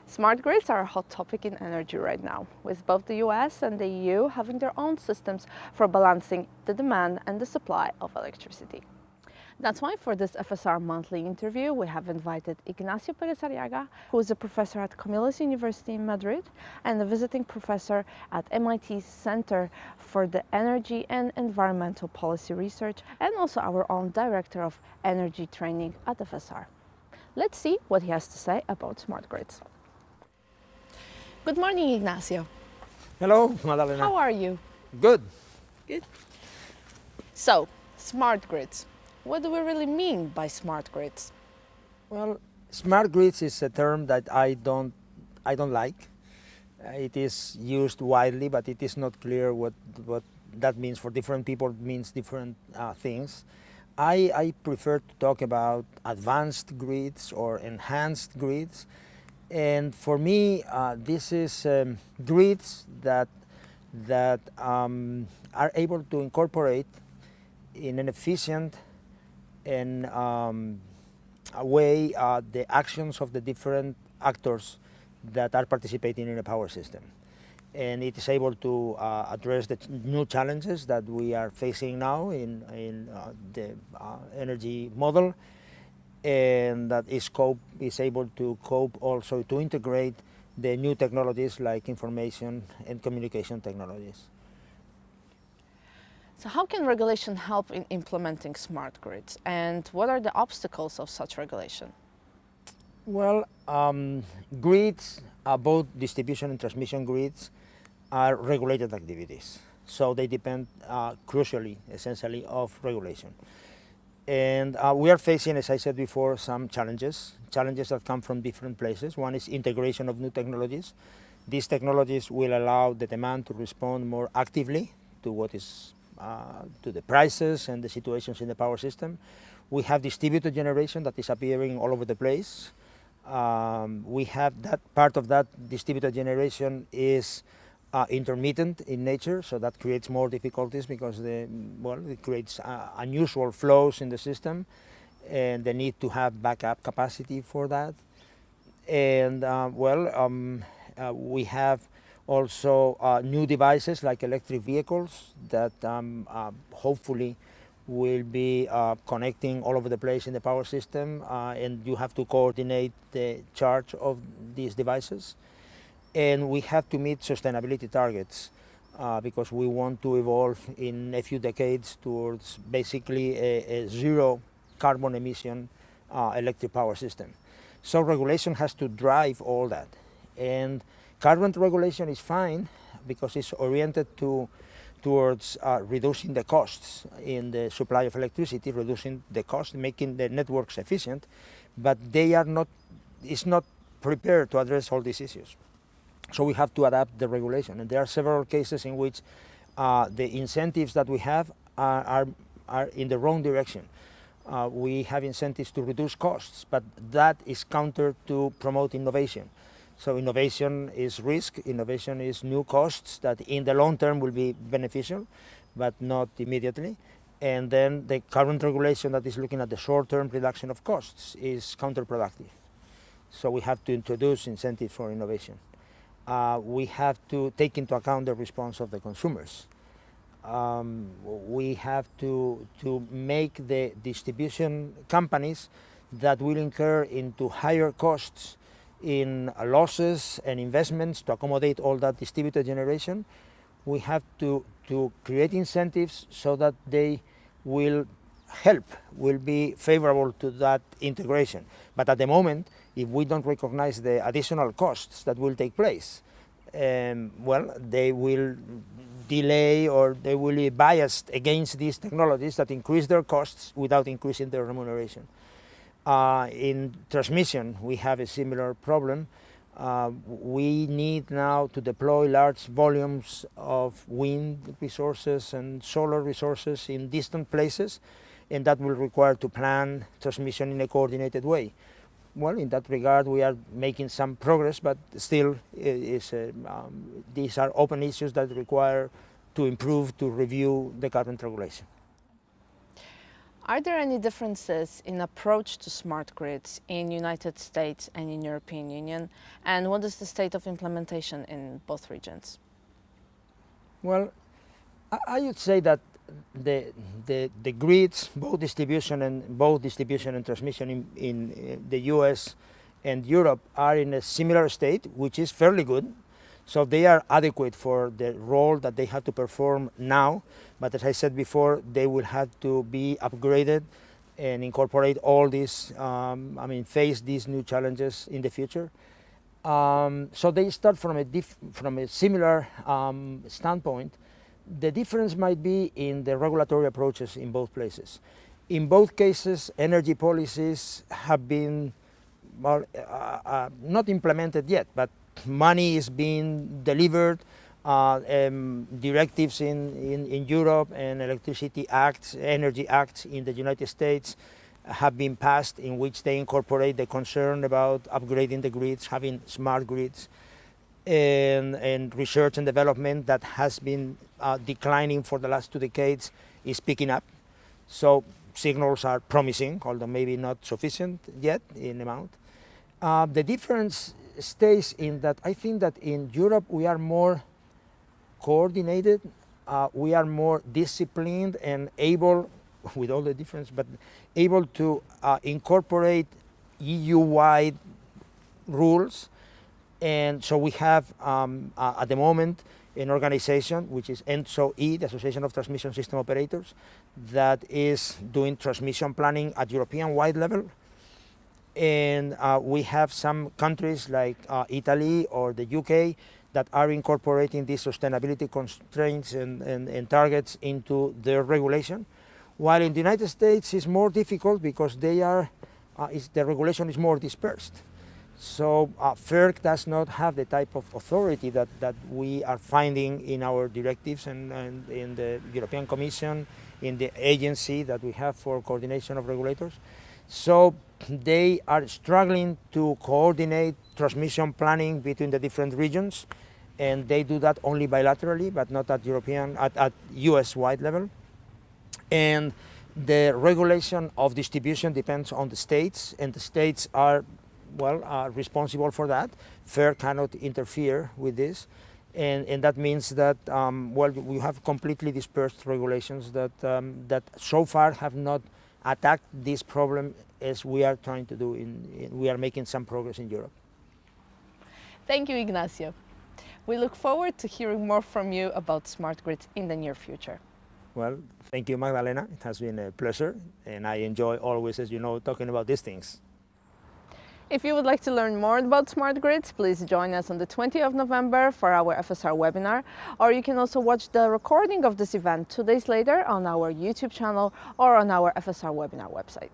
Smart grids are a hot topic in energy right now, with both the US and the EU having their own systems for balancing the demand and the supply of electricity. That's why for this FSR monthly interview, we have invited Ignacio Pérez Arriaga, who is a professor at Comillas University in Madrid and a visiting professor at MIT's Center for the Energy and Environmental Policy Research, and also our own director of energy training at FSR. Let's see what he has to say about smart grids. Good morning, Ignacio. Hello, Madalena. How are you? Good. Good. So, smart grids. What do we really mean by smart grids? Well, smart grids is a term that I don't like. It is used widely, but it is not clear what that means for different people. It means different things. I prefer to talk about advanced grids or enhanced grids. And for me, this is grids that are able to incorporate in an efficient and a way the actions of the different actors that are participating in a power system. And it is able to address the new challenges that we are facing now in the energy model, and that is able to cope also to integrate the new technologies like information and communication technologies. So how can regulation help in implementing smart grids, and what are the obstacles of such regulation? Well, grids, both distribution and transmission grids, are regulated activities. So they depend crucially, essentially, of regulation. And we are facing, as I said before, some challenges that come from different places. One is integration of new technologies. These technologies will allow the demand to respond more actively to what is to the prices and the situations in the power system. We have distributed generation that is appearing all over the place. We have that part of that distributed generation is intermittent in nature, so that creates more difficulties because it creates unusual flows in the system, and the need to have backup capacity for that. And we have also new devices like electric vehicles that hopefully will be connecting all over the place in the power system, and you have to coordinate the charge of these devices. And we have to meet sustainability targets because we want to evolve in a few decades towards basically a zero carbon emission electric power system. So regulation has to drive all that. And current regulation is fine because it's oriented towards reducing the costs in the supply of electricity, reducing the cost, making the networks efficient, but it's not prepared to address all these issues. So we have to adapt the regulation, and there are several cases in which the incentives that we have are in the wrong direction. We have incentives to reduce costs, but that is counter to promote innovation. So innovation is risk, innovation is new costs that in the long term will be beneficial, but not immediately. And then the current regulation that is looking at the short-term reduction of costs is counterproductive. So we have to introduce incentives for innovation. We have to take into account the response of the consumers. We have to make the distribution companies that will incur into higher costs in losses and investments to accommodate all that distributed generation. We have to create incentives so that they will be favorable to that integration. But at the moment, if we don't recognize the additional costs that will take place, they will delay or they will be biased against these technologies that increase their costs without increasing their remuneration. In transmission, we have a similar problem. We need now to deploy large volumes of wind resources and solar resources in distant places, and that will require to plan transmission in a coordinated way. Well, in that regard, we are making some progress, but still these are open issues that require to improve, to review the current regulation. Are there any differences in approach to smart grids in United States and in European Union? And what is the state of implementation in both regions? Well, I would say that the grids, both distribution and transmission in the US and Europe are in a similar state, which is fairly good. So they are adequate for the role that they have to perform now. But as I said before, they will have to be upgraded and incorporate all these, face these new challenges in the future. So they start from a similar standpoint. The difference might be in the regulatory approaches in both places. In both cases, energy policies have been not implemented yet, but money is being delivered. Directives in Europe and electricity acts, energy acts in the United States have been passed, in which they incorporate the concern about upgrading the grids, having smart grids, and research and development that has been declining for the last 2 decades is picking up. So signals are promising, although maybe not sufficient yet in amount. The difference stays in that I think that in Europe we are more coordinated, we are more disciplined and able, with all the difference, but able to incorporate EU-wide rules. And so we have at the moment an organization which is ENTSO-E, the Association of Transmission System Operators, that is doing transmission planning at European-wide level. And we have some countries like Italy or the UK that are incorporating these sustainability constraints and targets into their regulation. While in the United States it's more difficult because the regulation is more dispersed. So FERC does not have the type of authority that we are finding in our directives and in the European Commission, in the agency that we have for coordination of regulators. So they are struggling to coordinate transmission planning between the different regions, and they do that only bilaterally, but not at US-wide level. And the regulation of distribution depends on the states, and the states are responsible for that. FERC cannot interfere with this, and that means that we have completely dispersed regulations that so far have not attacked this problem as we are trying to do. We are making some progress in Europe. Thank you, Ignacio. We look forward to hearing more from you about smart grids in the near future. Well, thank you, Magdalena. It has been a pleasure, and I enjoy always, as you know, talking about these things. If you would like to learn more about smart grids, please join us on the 20th of November for our FSR webinar, or you can also watch the recording of this event 2 days later on our YouTube channel or on our FSR webinar website.